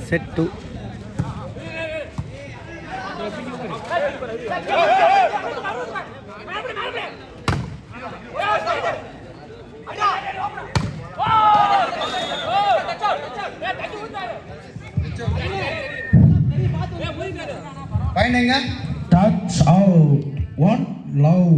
Set 2. பாயிண்ட்ங்க touch out 1 love.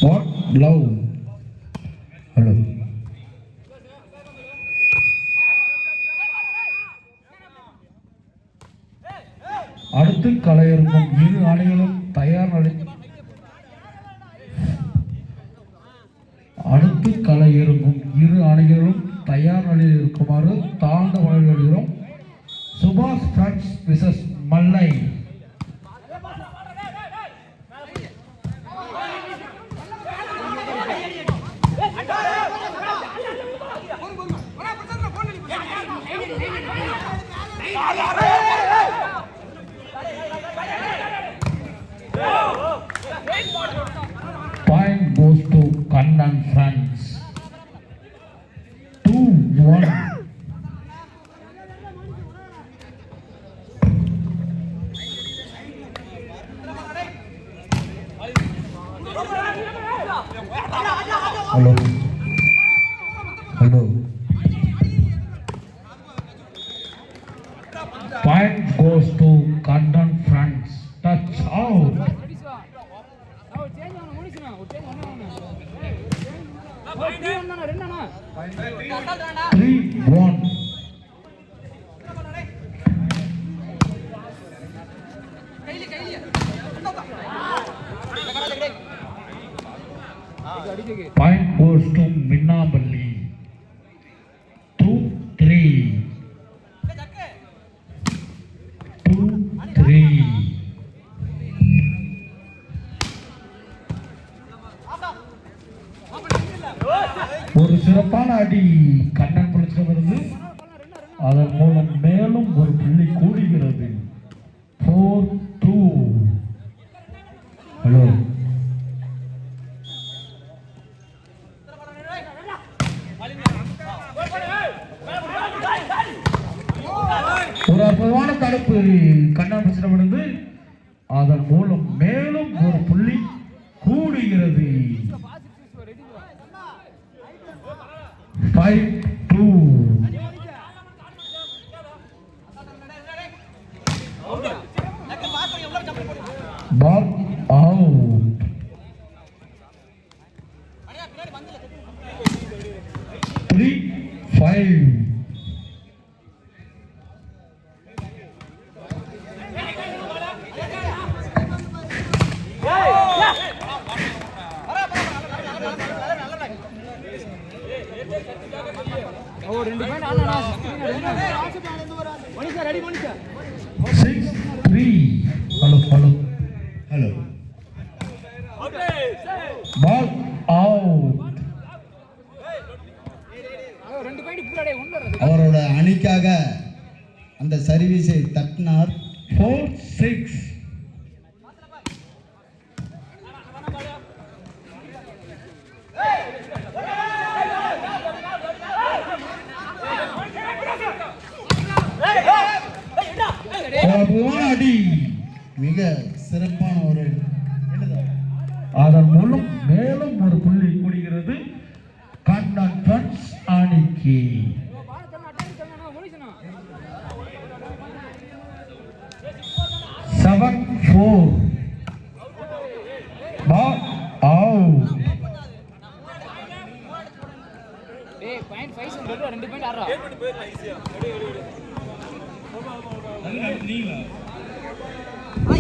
What love? Hello. அடுத்து கலையிருக்கும் இரு அணிகளும் தயார் நிலையில் இருக்குமாறு தாழ்ந்த வழங்குகிறோம். சுபாஷ் ஃப்ரெண்ட்ஸ் விசஸ் மல்லை. Point goes to Kannan friends. 2-1. Hello. Hello. Point goes to Kannan friends. Touch out. 3-1. Point goes to Minnaballi. 2-3. 2-3. ஒரு சிறப்பான அடி கண்ணன் பிடிச்சிருக்கிறது. அதன் மூலம் மேலும் ஒரு புள்ளி கூடுகிறது. 4-2. ஹலோ. ஒரு அற்புதமான தடுப்பு கண்ணன் பிடிச்சிருக்கிறது. அதன் மூலம் மேலும் ஒரு புள்ளி கூடுகிறது. 5-2. Ball out. 3-5. ஓ 2 பாயிண்ட் ஆனா 6-3. Hello hello hello. Ball out. அவரோட அணிக்காக அந்த சர்வீஸை தட்டினார். 4-6. அடி மிக சிறப்பான ஒரு அதன் மூலம் மேலும் ஒரு புள்ளி கூடுகிறது கண்ணன் ஃப்ரெண்ட்ஸ் அணிக்கு. 7-4. Ball out. டேய் பாயிண்ட் 5 சொல்றது 2 பாயிண்ட் ஆறா நீங்களா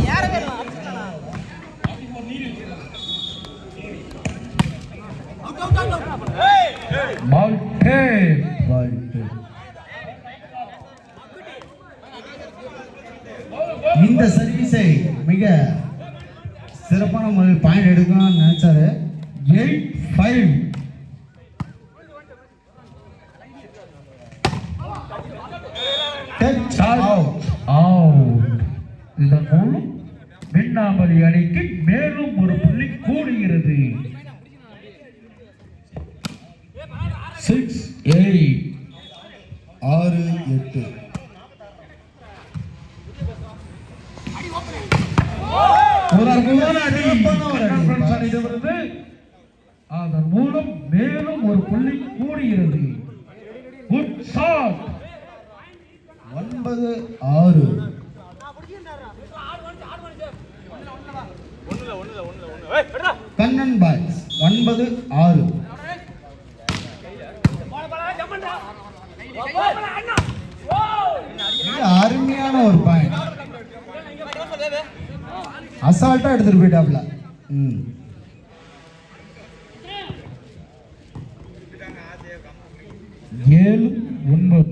யாரவே பால் டேப். இந்த சர்வீஸை மிக சிறப்பான முறையில் பாயிண்ட் எடுக்கணும்னு நினைச்சாரு. 8-5. இதன் மூலம் மின்னாமலி அணிக்கு மேலும் ஒரு புள்ளி கூடும். 8. 6-8. ஒரு அற்புதமான அடி சிறப்பான ஒரு அடி. ஃப்ரெண்ட்ஸ் அணியிடமிருந்து. அதன் மூலம் மேலும் ஒரு புள்ளி கூடுகிறது. Good shot. 9-6. கண்ணன் பாய்ஸ் 9-6. மிக அருமையான ஒரு பாயிண்ட். அசால்ட்டா எடுத்துட்டு போயிட்டாப்ல. 7-9.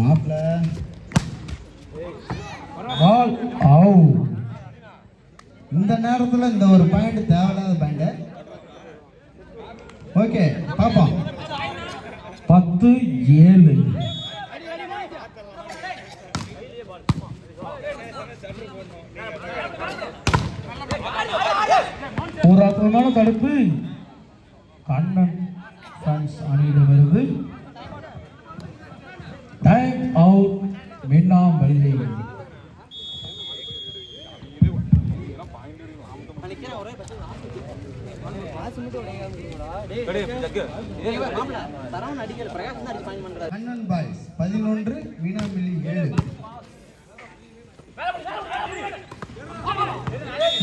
மாப்ள பால் அவுட். இந்த நேரத்துல இந்த ஒரு பாயிண்ட் தேவையில்லாத பாயிண்ட். ஓகே பாப்போம். 10-7. ஒரு அற்புதமான தடுப்பு கண்ணன் ஃப்ரான்ஸ் அணியிடமிருந்து. Time out Minnampalli. Kannan boys 11, Meenamilli 7.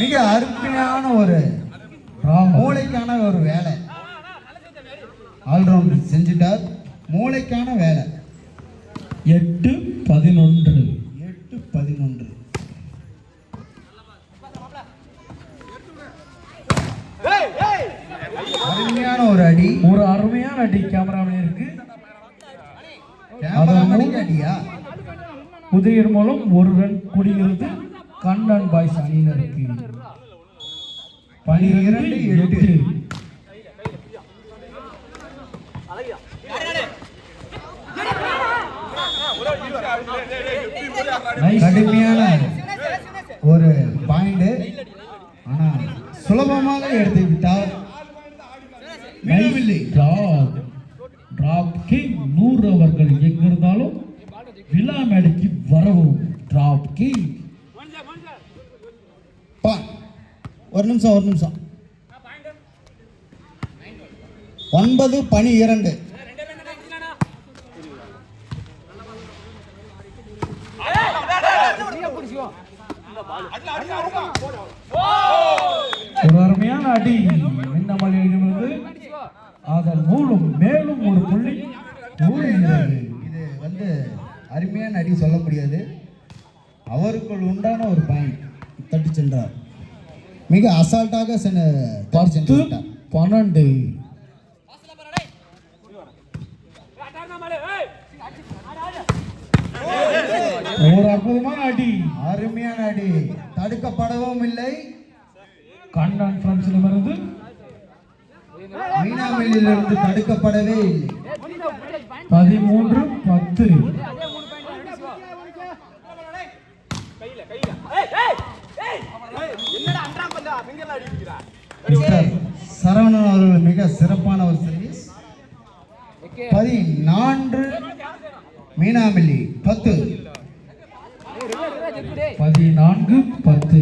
மிக அருமையான ஒரு மூளைக்கான ஒரு வேலை. ஆல்ரவுண்டர் செஞ்சுட்டார். மூளைக்கான வேலை. 8-11. 8-11. அருமையான ஒரு அடி. ஒரு அருமையான அடி கேமராமேனுக்கு. கேமராமேனுக்கு அடியா? உதயர் மூலம் ஒரு ரன் கூடுகிறது கண்ணன் பாய்ஸ் அணியினருக்கு. 12-8. கடுமையான ஒரு பாயிண்ட். ஆனா சுலபமாக எடுத்து விட்டார். டிராப் கிங் 100 அவர்கள் எங்கிருந்தாலும் விழா மேடைக்கு வரவும். Drop king. ஒரு நிமிஷம். 9-12. ஒரு அருமையான அடி மின்னமலையிலிருந்து. அதன் மூலம் மேலும் ஒரு புள்ளி கூடுகிறது. இது அருமையான அடி சொல்ல முடியாது. அவருக்குள் உண்டான ஒரு பாயிண்ட் தட்டி சென்றார். மிக அசால்ட்டாக 10-12. ஒரு அற்புதமான அடி. அருமையான அடி. தடுக்கப்படவும் இல்லை. கண்ணன் ஃப்ரான்ஸிடமிருந்து. மீனாமில்லிலிருந்து தடுக்கப்படவே இல்லை. 13-10. மிஸ்டர் சரவணன் அவர்கள் மிக சிறப்பான ஒரு சர்வீஸ். 14 மீனாமில்லி 10. 14-10.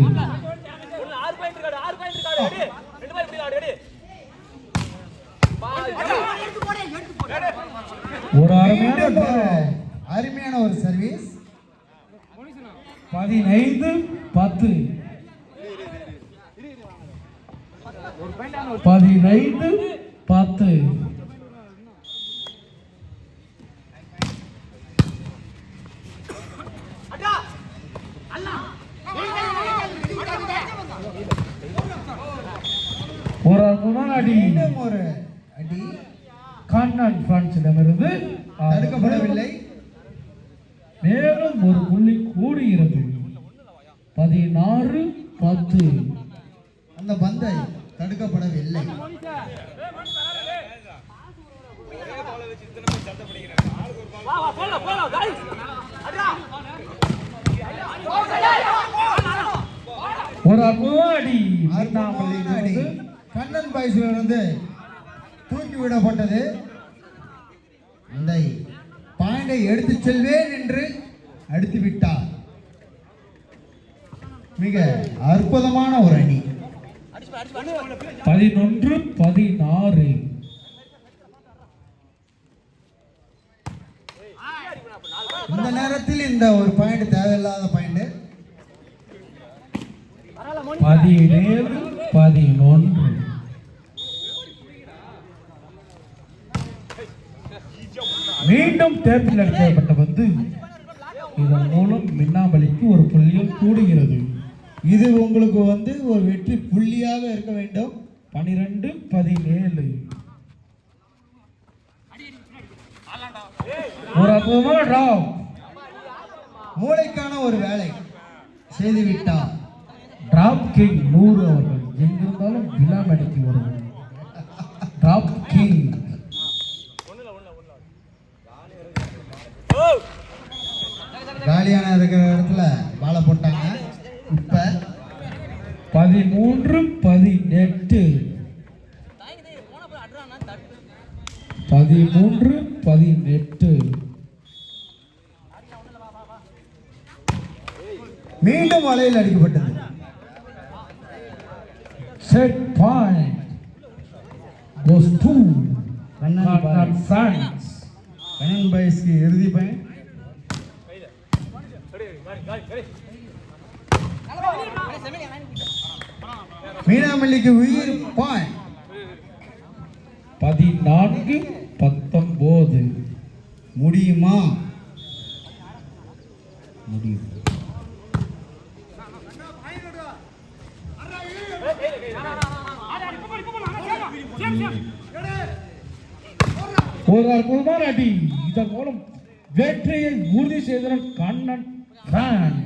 ஒரு அருமையான ஒரு சர்வீஸ். 15-10. 15-10. ஒரு அற்புதமான அடி. ஒரு அடி கண்ணன் ஃப்ரான்ஸிடமிருந்து. தடுக்கப்படவில்லை. மேலும் ஒரு புள்ளி கூடுகிறது. 16-10. அந்த பந்தை தடுக்கப்படவில்லை. ஒரு அற்புதமான அடி. அருமையான அடி. கண்ணன் பாய்ஸிலிருந்து தூக்கி விடப்பட்டது. அந்த பாயிண்டை எடுத்து செல்வேன் என்று அடித்து விட்டார். மிக அற்புதமான ஒரு அணி. 11-16. இந்த நேரத்தில் இந்த ஒரு பாயிண்ட் தேவையில்லாத பாயிண்ட். 17-11. மீண்டும் டேப்பில் அடிக்கப்பட்ட பந்து இதன் மூலம் மின்னாம்பலிக்கு ஒரு புள்ளியும் கூடுகிறது. இது உங்களுக்கு ஒரு வெற்றி புள்ளியாக இருக்க வேண்டும். 12-17. ஒரு அற்புதமான டிராப். மூளைக்கான ஒரு வேலை செய்து விட்டார். டிராப் கிங் 100 அவர்கள் எங்கிருந்தாலும் விழாமடிக்கு வருவோம். Drop king. காலியான இருக்கிற இடத்துல பாலை போட்டாங்க. இப்ப 13-18. 13-18. மீண்டும் வலையில் அடிக்கப்பட்டது. Set point goes to Kannan France. Kannan பாய்ஸ்க்கு இறுதி பாயிண்ட். மீனாமல்லிக்கு உயிர் பாயிண்ட். 14-19. முடியுமா? முடியும். ஒரு அற்புதமான அடி. இதன் மூலம் வெற்றியை உறுதி செய்தனர் கண்ணன் பிரான்ஸ்.